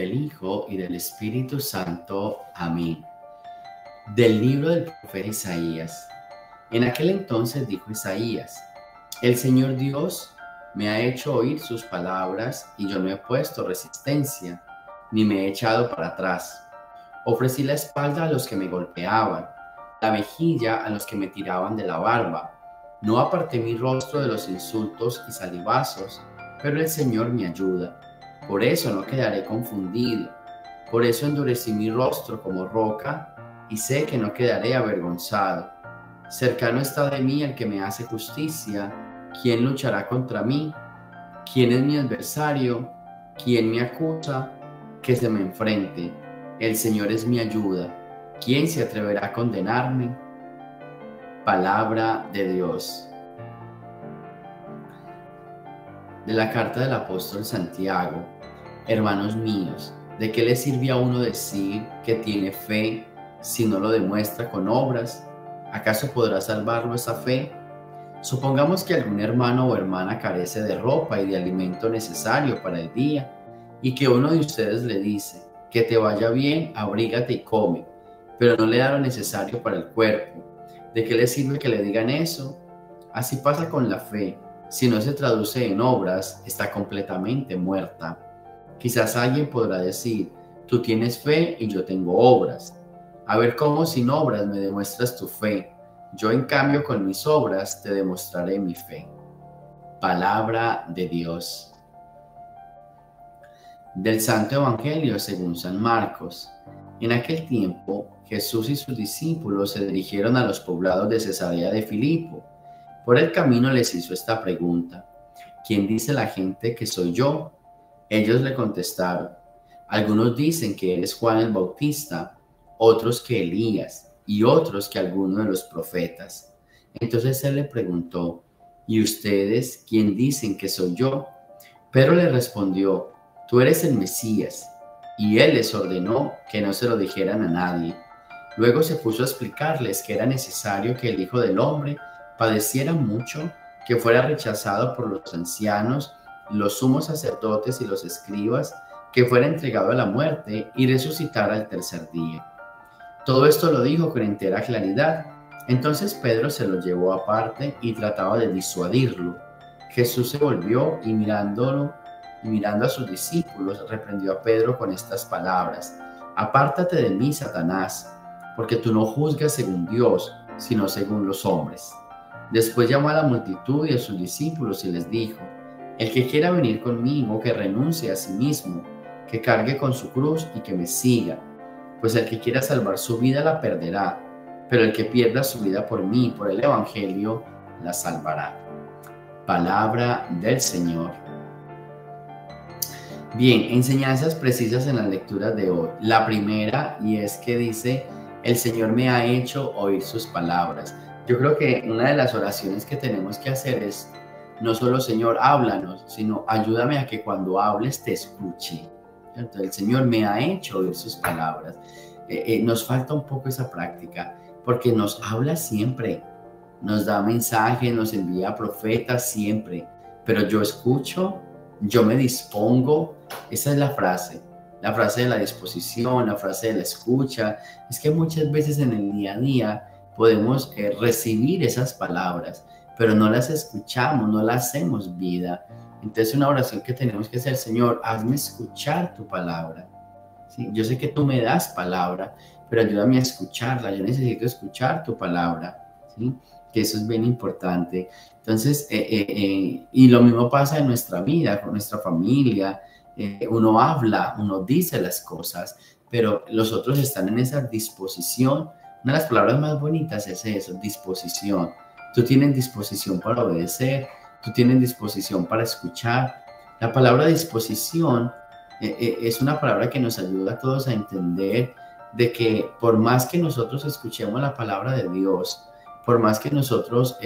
del Hijo y del Espíritu Santo. Amén. Del libro del profeta Isaías. En aquel entonces dijo Isaías: el Señor Dios me ha hecho oír sus palabras, y yo no he puesto resistencia, ni me he echado para atrás. Ofrecí la espalda a los que me golpeaban, la mejilla a los que me tiraban de la barba. No aparté mi rostro de los insultos y salivazos, pero el Señor me ayuda. Por eso no quedaré confundido. Por eso endurecí mi rostro como roca, y sé que no quedaré avergonzado. Cercano está de mí el que me hace justicia. ¿Quién luchará contra mí? ¿Quién es mi adversario? ¿Quién me acusa? Que se me enfrente. El Señor es mi ayuda. ¿Quién se atreverá a condenarme? Palabra de Dios. De la carta del apóstol Santiago. Hermanos míos, ¿de qué le sirve a uno decir que tiene fe si no lo demuestra con obras? ¿Acaso podrá salvarlo esa fe? Supongamos que algún hermano o hermana carece de ropa y de alimento necesario para el día, y que uno de ustedes le dice: que te vaya bien, abrígate y come, pero no le da lo necesario para el cuerpo. ¿De qué le sirve que le digan eso? Así pasa con la fe. Si no se traduce en obras, está completamente muerta. Quizás alguien podrá decir: tú tienes fe y yo tengo obras. A ver cómo sin obras me demuestras tu fe. Yo, en cambio, con mis obras te demostraré mi fe. Palabra de Dios. Del Santo Evangelio según San Marcos. En aquel tiempo, Jesús y sus discípulos se dirigieron a los poblados de Cesarea de Filipo. Por el camino les hizo esta pregunta: ¿quién dice la gente que soy yo? Ellos le contestaron: algunos dicen que eres Juan el Bautista, otros que Elías, y otros que alguno de los profetas. Entonces él le preguntó: ¿y ustedes quién dicen que soy yo? Pedro le respondió: tú eres el Mesías. Y él les ordenó que no se lo dijeran a nadie. Luego se puso a explicarles que era necesario que el Hijo del Hombre padeciera mucho, que fuera rechazado por los ancianos, los sumos sacerdotes y los escribas, que fuera entregado a la muerte y resucitara al tercer día. Todo esto lo dijo con entera claridad. Entonces Pedro se lo llevó aparte y trataba de disuadirlo. Jesús se volvió y mirando a sus discípulos, reprendió a Pedro con estas palabras: apártate de mí, Satanás, porque tú no juzgas según Dios, sino según los hombres. Después llamó a la multitud y a sus discípulos y les dijo: el que quiera venir conmigo, que renuncie a sí mismo, que cargue con su cruz y que me siga. Pues el que quiera salvar su vida la perderá, pero el que pierda su vida por mí y por el Evangelio la salvará. Palabra del Señor. Bien, enseñanzas precisas en las lecturas de hoy. La primera, y es que dice: el Señor me ha hecho oír sus palabras. Yo creo que una de las oraciones que tenemos que hacer es no solo: Señor, háblanos, sino ayúdame a que cuando hables te escuche. Entonces, el Señor me ha hecho oír sus palabras. Nos falta un poco esa práctica, porque nos habla siempre, nos da mensajes, nos envía profetas siempre, pero yo escucho, yo me dispongo. Esa es la frase de la disposición, la frase de la escucha. Es que muchas veces en el día a día podemos recibir esas palabras, pero no las escuchamos, no las hacemos vida. Entonces, una oración que tenemos que hacer: Señor, hazme escuchar tu palabra. ¿Sí? Yo sé que tú me das palabra, pero ayúdame a escucharla. Yo necesito escuchar tu palabra, ¿sí? Que eso es bien importante. Entonces, y lo mismo pasa en nuestra vida, con nuestra familia. Uno habla, uno dice las cosas, pero los otros están en esa disposición. Una de las palabras más bonitas es eso: disposición. Tú tienes disposición para obedecer, tú tienes disposición para escuchar. La palabra disposición es una palabra que nos ayuda a todos a entender de que por más que nosotros escuchemos la palabra de Dios, por más que nosotros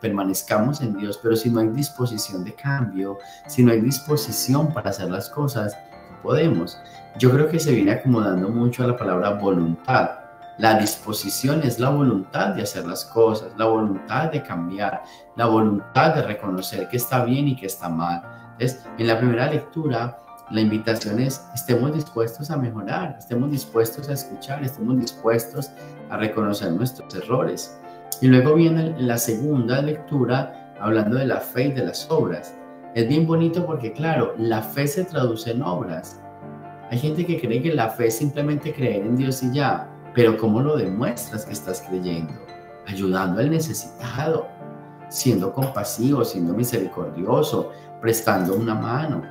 permanezcamos en Dios, pero si no hay disposición de cambio, si no hay disposición para hacer las cosas, no podemos. Yo creo que se viene acomodando mucho a la palabra voluntad. La disposición es la voluntad de hacer las cosas, la voluntad de cambiar, la voluntad de reconocer que está bien y que está mal. Entonces, en la primera lectura, La invitación es, estemos dispuestos a mejorar, estemos dispuestos a escuchar, estemos dispuestos a reconocer nuestros errores. Y luego viene la segunda lectura hablando de la fe y de las obras. Es bien bonito porque, claro, la fe se traduce en obras. Hay gente que cree que la fe es simplemente creer en Dios y ya, pero ¿cómo lo demuestras que estás creyendo? Ayudando al necesitado, siendo compasivo, siendo misericordioso, prestando una mano,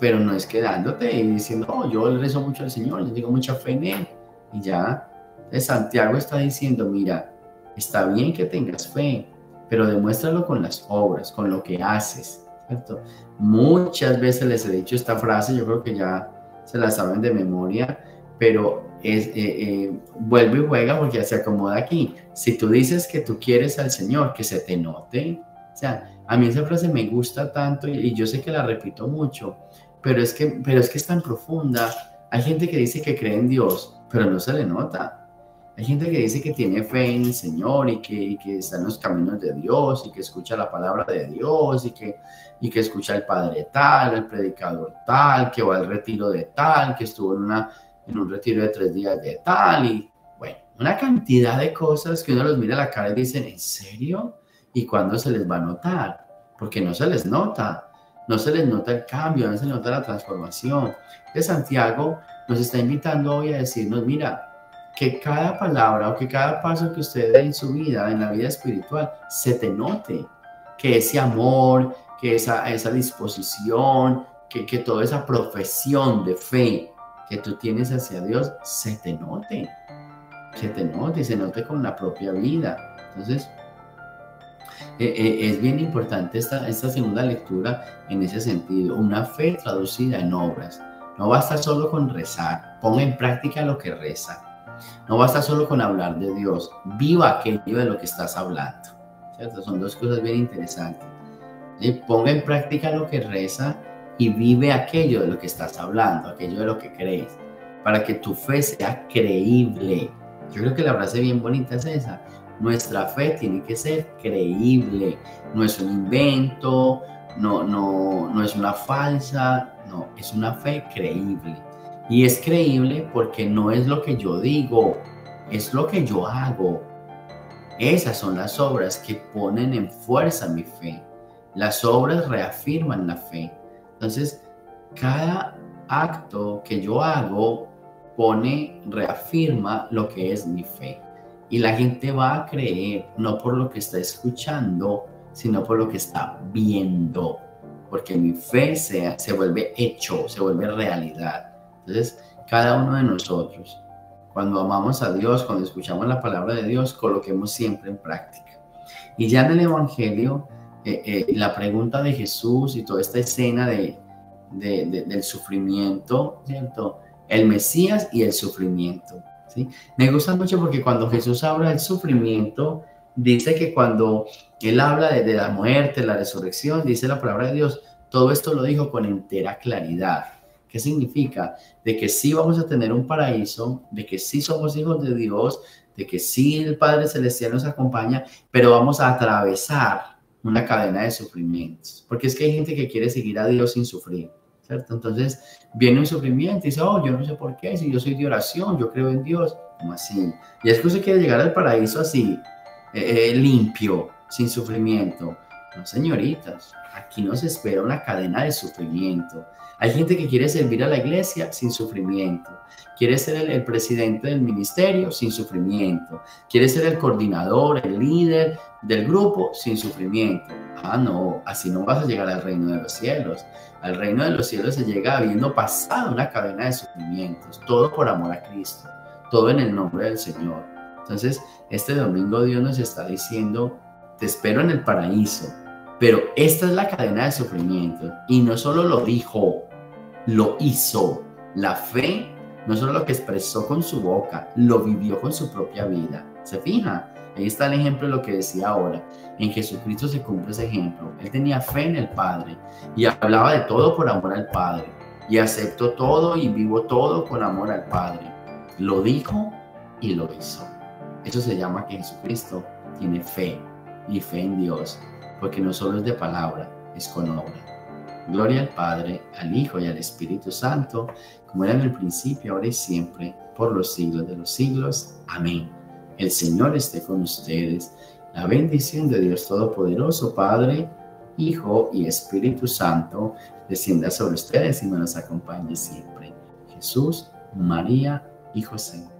pero no es quedándote y diciendo, oh, yo le rezo mucho al Señor, le tengo mucha fe en Él, y ya. Entonces Santiago está diciendo, mira, está bien que tengas fe, pero demuéstralo con las obras, con lo que haces, ¿cierto? Muchas veces les he dicho esta frase, yo creo que ya se la saben de memoria, pero vuelve y juega porque ya se acomoda aquí. Si tú dices que tú quieres al Señor, que se te note. O sea, a mí esa frase me gusta tanto y yo sé que la repito mucho, pero es que es tan profunda. Hay gente que dice que cree en Dios, pero no se le nota. Hay gente que dice que tiene fe en el Señor y que está en los caminos de Dios y que escucha la palabra de Dios y que escucha al padre tal, al predicador tal, que va al retiro de tal, que estuvo en un retiro de 3 días de tal y bueno, una cantidad de cosas que uno los mira a la cara y dicen, ¿en serio? ¿Y cuándo se les va a notar? Porque no se les nota. No se les nota el cambio, no se les nota la transformación. De Santiago nos está invitando hoy a decirnos, mira, que cada palabra o que cada paso que usted dé en su vida, en la vida espiritual, se te note. Que ese amor, que esa disposición, que toda esa profesión de fe que tú tienes hacia Dios, se te note. Se te note y se note con la propia vida. Entonces, es bien importante esta segunda lectura en ese sentido. Una fe traducida en obras. No basta solo con rezar. Ponga en práctica lo que reza. No basta solo con hablar de Dios. Viva aquello de lo que estás hablando. ¿Cierto? Son dos cosas bien interesantes. Ponga en práctica lo que reza y vive aquello de lo que estás hablando, aquello de lo que crees, para que tu fe sea creíble. Yo creo que la frase bien bonita es esa. Nuestra fe tiene que ser creíble. No es un invento, no es una falsa, no, es una fe creíble. Y es creíble porque no es lo que yo digo, es lo que yo hago. Esas son las obras que ponen en fuerza mi fe. Las obras reafirman la fe. Entonces, cada acto que yo hago reafirma lo que es mi fe. Y la gente va a creer no por lo que está escuchando, sino por lo que está viendo. Porque mi fe se vuelve hecho, se vuelve realidad. Entonces, cada uno de nosotros, cuando amamos a Dios, cuando escuchamos la palabra de Dios, coloquemos siempre en práctica. Y ya en el Evangelio, la pregunta de Jesús y toda esta escena del sufrimiento, ¿cierto? El Mesías y el sufrimiento, ¿sí? Me gusta mucho porque cuando Jesús habla del sufrimiento, dice que cuando Él habla de la muerte, la resurrección, dice la palabra de Dios, todo esto lo dijo con entera claridad. ¿Qué significa? De que sí vamos a tener un paraíso, de que sí somos hijos de Dios, de que sí el Padre Celestial nos acompaña, pero vamos a atravesar una cadena de sufrimientos. Porque es que hay gente que quiere seguir a Dios sin sufrir, ¿cierto? Entonces viene un sufrimiento y dice, oh, yo no sé por qué, si yo soy de oración, yo creo en Dios. ¿Cómo así? Y es que usted quiere llegar al paraíso así, limpio, sin sufrimiento. No, señoritas, aquí nos espera una cadena de sufrimiento. Hay gente que quiere servir a la iglesia sin sufrimiento. Quiere ser el presidente del ministerio sin sufrimiento. Quiere ser el coordinador, el líder del grupo sin sufrimiento. Ah, no, así no vas a llegar al reino de los cielos. Al reino de los cielos se llega habiendo pasado una cadena de sufrimientos. Todo por amor a Cristo. Todo en el nombre del Señor. Entonces, este domingo Dios nos está diciendo, te espero en el paraíso. Pero esta es la cadena de sufrimiento. Y no solo lo dijo, lo hizo. La fe, no solo lo que expresó con su boca, lo vivió con su propia vida. ¿Se fija? Ahí está el ejemplo de lo que decía ahora. En Jesucristo se cumple ese ejemplo. Él tenía fe en el Padre y hablaba de todo por amor al Padre. Y aceptó todo y vivo todo con amor al Padre. Lo dijo y lo hizo. Eso se llama que Jesucristo tiene fe y fe en Dios. Porque no solo es de palabra, es con obra. Gloria al Padre, al Hijo y al Espíritu Santo, como era en el principio, ahora y siempre, por los siglos de los siglos. Amén. El Señor esté con ustedes. La bendición de Dios Todopoderoso, Padre, Hijo y Espíritu Santo, descienda sobre ustedes y nos acompañe siempre. Jesús, María y José.